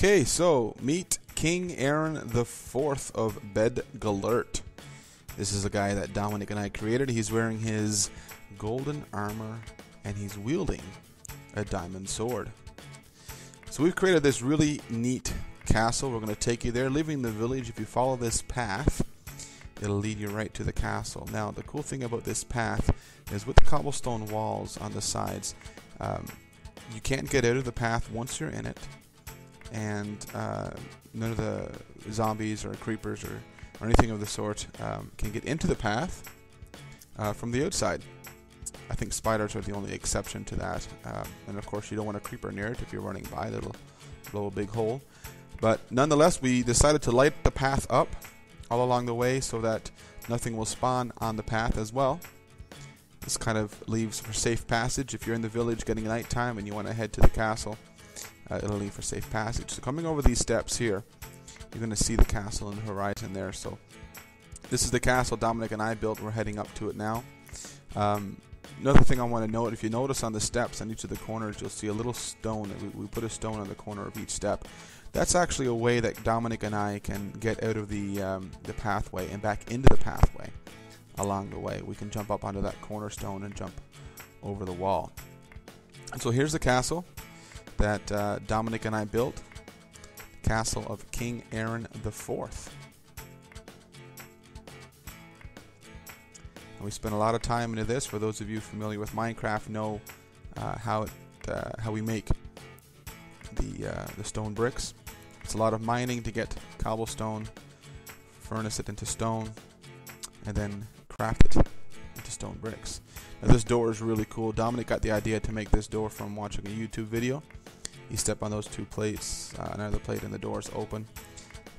Okay, so meet King Aaron the Fourth of Bed Galert. This is a guy that Dominic and I created. He's wearing his golden armor and he's wielding a diamond sword. So we've created this really neat castle. We're going to take you there, leaving the village. If you follow this path, it'll lead you right to the castle. Now, the cool thing about this path is with the cobblestone walls on the sides, you can't get out of the path once you're in it, and none of the zombies or creepers or anything of the sort can get into the path from the outside. I think spiders are the only exception to that, and of course you don't want a creeper near it. If you're running by, that'll blow a big hole. But nonetheless, we decided to light the path up all along the way so that nothing will spawn on the path as well. This kind of leaves for safe passage. If you're in the village getting nighttime and you want to head to the castle, it'll leave for safe passage. So coming over these steps here, you're going to see the castle in the horizon there. So this is the castle Dominic and I built. We're heading up to it now. Another thing I want to note, if you notice on the steps on each of the corners, you'll see a little stone. We put a stone on the corner of each step. That's actually a way that Dominic and I can get out of the pathway and back into the pathway along the way. We can jump up onto that cornerstone and jump over the wall. And so here's the castle that Dominic and I built. Castle of King Aaron the Fourth. And we spent a lot of time into this. For those of you familiar with Minecraft, know how we make the stone bricks. It's a lot of mining to get cobblestone, furnace it into stone, and then craft it into stone bricks. Now this door is really cool. Dominic got the idea to make this door from watching a YouTube video. You step on those two plates, another plate, and the door is open.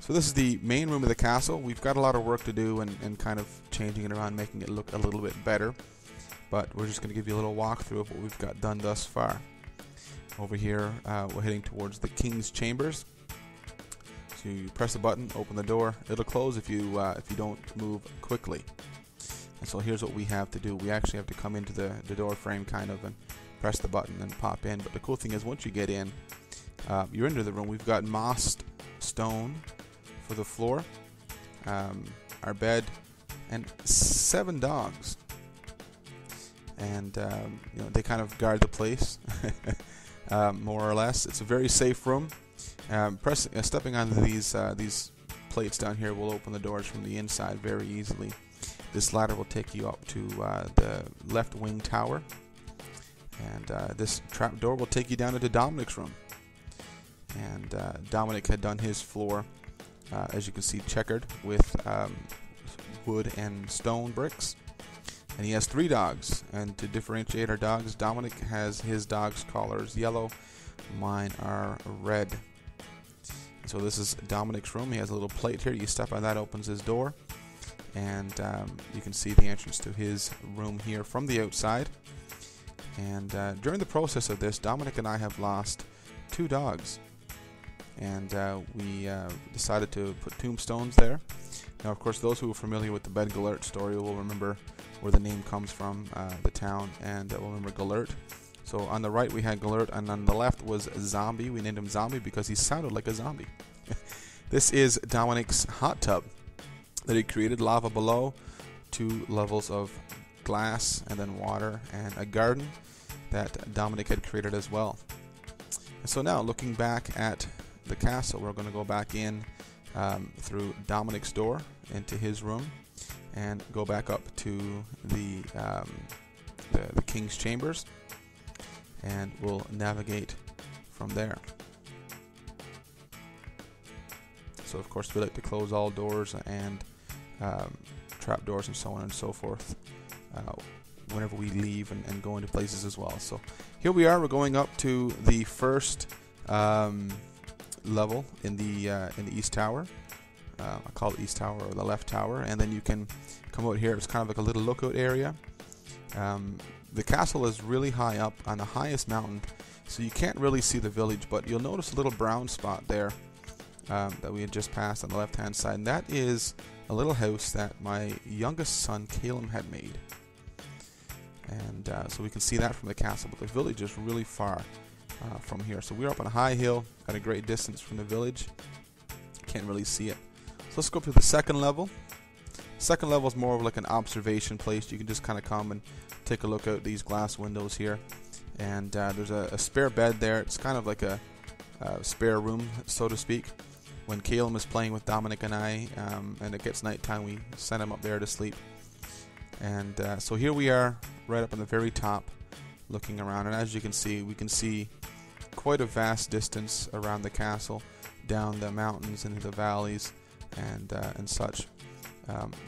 So this is the main room of the castle. We've got a lot of work to do and kind of changing it around, making it look a little bit better. But we're just going to give you a little walkthrough of what we've got done thus far. Over here, we're heading towards the King's Chambers. So you press the button, open the door. It'll close if you don't move quickly. And so here's what we have to do. We actually have to come into the door frame kind of and press the button and pop in. But the cool thing is once you get in, you're into the room. We've got mossed stone for the floor, our bed, and 7 dogs. And you know, they kind of guard the place. More or less. It's a very safe room. Stepping onto these plates down here will open the doors from the inside very easily. This ladder will take you up to the left wing tower, and this trap door will take you down into Dominic's room. And Dominic had done his floor, as you can see, checkered with wood and stone bricks. And he has 3 dogs, and to differentiate our dogs, Dominic has his dog's collars yellow, mine are red. So this is Dominic's room. He has a little plate here. You step on that, opens his door, and you can see the entrance to his room here from the outside. And during the process of this, Dominic and I have lost 2 dogs, and we decided to put tombstones there. Now, of course, those who are familiar with the Bed Galert story will remember where the name comes from, the town, and will remember Galert. So on the right we had Galert, and on the left was Zombie. We named him Zombie because he sounded like a zombie. This is Dominic's hot tub that he created, lava below, 2 levels of glass, and then water, and a garden that Dominic had created as well. And so now, looking back at the castle, we're going to go back in through Dominic's door into his room, and go back up to the King's Chambers, and we'll navigate from there. So of course we like to close all doors and trap doors and so on and so forth whenever we leave and go into places as well. So here we are. We're going up to the first level in the East Tower. I call it East Tower, or the left tower, and then you can come out here. It's kind of like a little lookout area. The castle is really high up on the highest mountain, so you can't really see the village, but you'll notice a little brown spot there that we had just passed on the left hand side, and that is a little house that my youngest son Caleb had made. And so we can see that from the castle, but the village is really far. from here. So we're up on a high hill, at a great distance from the village. Can't really see it. So let's go up to the second level. Second level is more of like an observation place. You can just kind of come and take a look out these glass windows here. And there's a spare bed there. It's kind of like a spare room, so to speak. When Caleb is playing with Dominic and I, and it gets nighttime, we send him up there to sleep. And so here we are, right up on the very top, looking around. And as you can see, we can see quite a vast distance around the castle, down the mountains into the valleys, and such.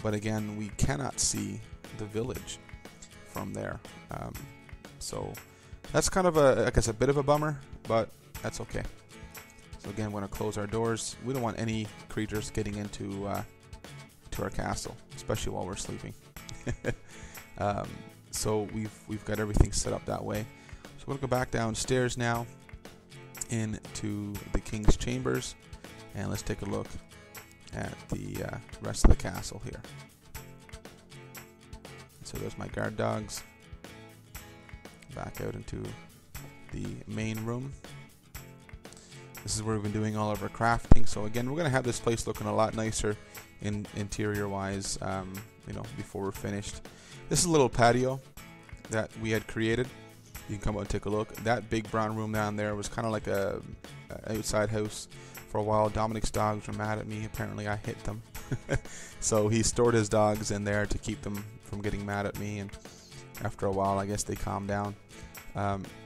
But again, we cannot see the village from there. So that's kind of I guess a bit of a bummer, but that's okay. So again, we're going to close our doors. We don't want any creatures getting into to our castle, especially while we're sleeping. So we've got everything set up that way. So we're going to go back downstairs now into the king's chambers, and let's take a look at the rest of the castle here. So there's my guard dogs. Back out into the main room. This is where we've been doing all of our crafting. So again, we're going to have this place looking a lot nicer interior wise, before we're finished. This is a little patio that we had created. You can come out and take a look. That big brown room down there was kind of like a outside house for a while. Dominic's dogs were mad at me. Apparently I hit them. So he stored his dogs in there to keep them from getting mad at me, and after a while I guess they calmed down.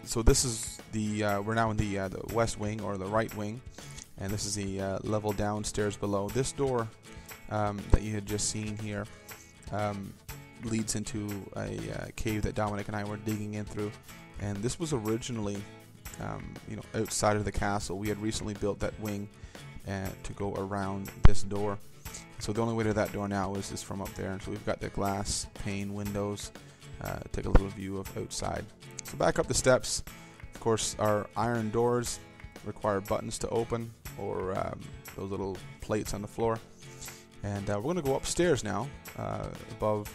So this is we're now in the west wing, or the right wing, and this is the level downstairs below. This door that you had just seen here leads into a cave that Dominic and I were digging in through, and this was originally outside of the castle. We had recently built that wing to go around this door, so the only way to that door now is from up there. And so we've got the glass pane windows. Take a little view of outside. So back up the steps. Of course, our iron doors require buttons to open, or those little plates on the floor. And we're going to go upstairs now, above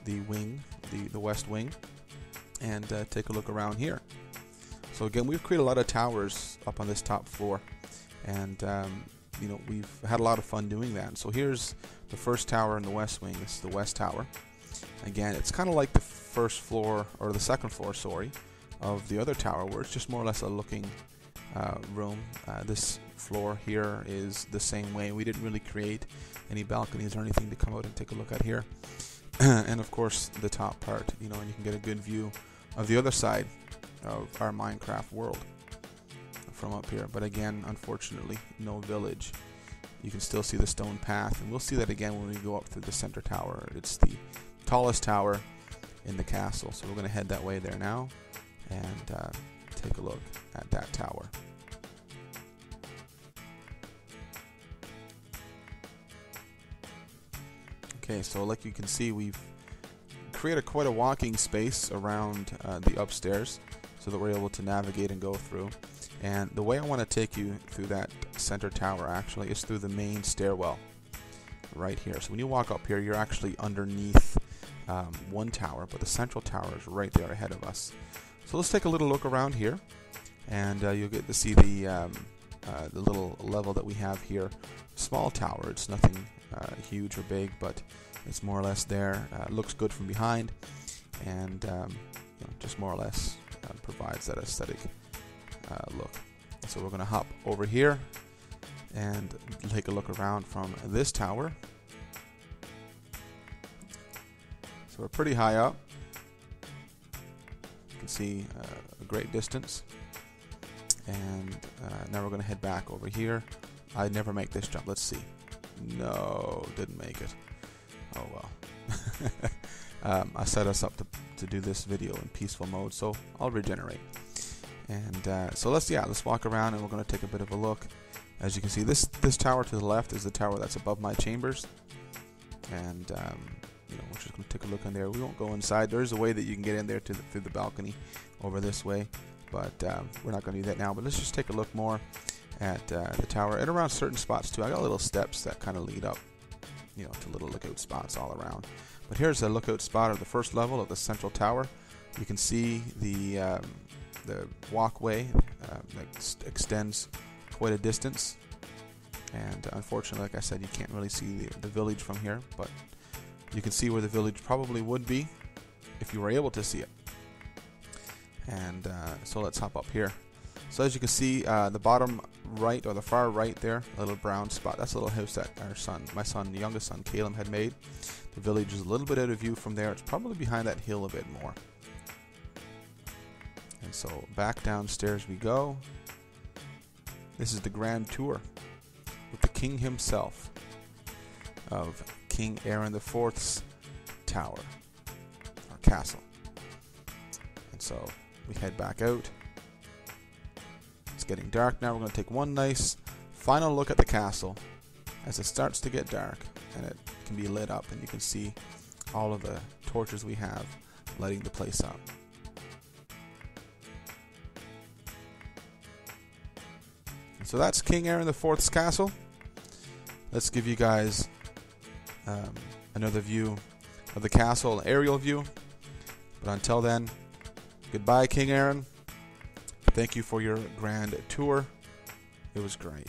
the wing, the west wing, and take a look around here. So again, we've created a lot of towers up on this top floor, and we've had a lot of fun doing that. So here's the first tower in the west wing. This is the west tower. Again, it's kind of like the first floor, or the second floor, sorry, of the other tower, where it's just more or less a looking room. This floor here is the same way. We didn't really create any balconies or anything to come out and take a look at here. And of course, the top part, and you can get a good view of the other side of our Minecraft world from up here. But again, unfortunately, no village. You can still see the stone path, and we'll see that again when we go up through the center tower. It's the tallest tower in the castle, so we're going to head that way there now and take a look at that tower. Okay, so like you can see, we've created quite a walking space around the upstairs, so that we're able to navigate and go through. And the way I want to take you through that center tower actually is through the main stairwell right here. So when you walk up here, you're actually underneath one tower, but the central tower is right there ahead of us. So let's take a little look around here, and you'll get to see the little level that we have here. Small tower. It's nothing huge or big, but it's more or less there. Looks good from behind, and just more or less provides that aesthetic look. So we're going to hop over here and take a look around from this tower. So we're pretty high up. You can see a great distance. And now we're going to head back over here. I never make this jump. Let's see. No, didn't make it. Oh well. I set us up to do this video in peaceful mode, so I'll regenerate. And so let's walk around, and we're going to take a bit of a look. As you can see, this tower to the left is the tower that's above my chambers, and we're just going to take a look in there. We won't go inside. There is a way that you can get in there through the balcony over this way, but we're not going to do that now. But let's just take a look more at the tower, and around certain spots too. I got little steps that kind of lead up, to little lookout spots all around. But here's a lookout spot of the first level of the central tower. You can see the walkway that extends quite a distance. And unfortunately, like I said, you can't really see the village from here, but you can see where the village probably would be if you were able to see it. And so let's hop up here. So as you can see, the bottom right, or the far right there, a little brown spot, that's a little house that my youngest son, Caleb, had made. The village is a little bit out of view from there. It's probably behind that hill a bit more. And so back downstairs we go. This is the grand tour with the king himself of King Aaron IV's tower, or castle. And so we head back out. It's getting dark now. We're going to take one nice final look at the castle as it starts to get dark, and it can be lit up, and you can see all of the torches we have lighting the place up. And so that's King Aaron IV's castle. Let's give you guys another view of the castle, aerial view. But until then, goodbye, King Aaron. Thank you for your grand tour. It was great.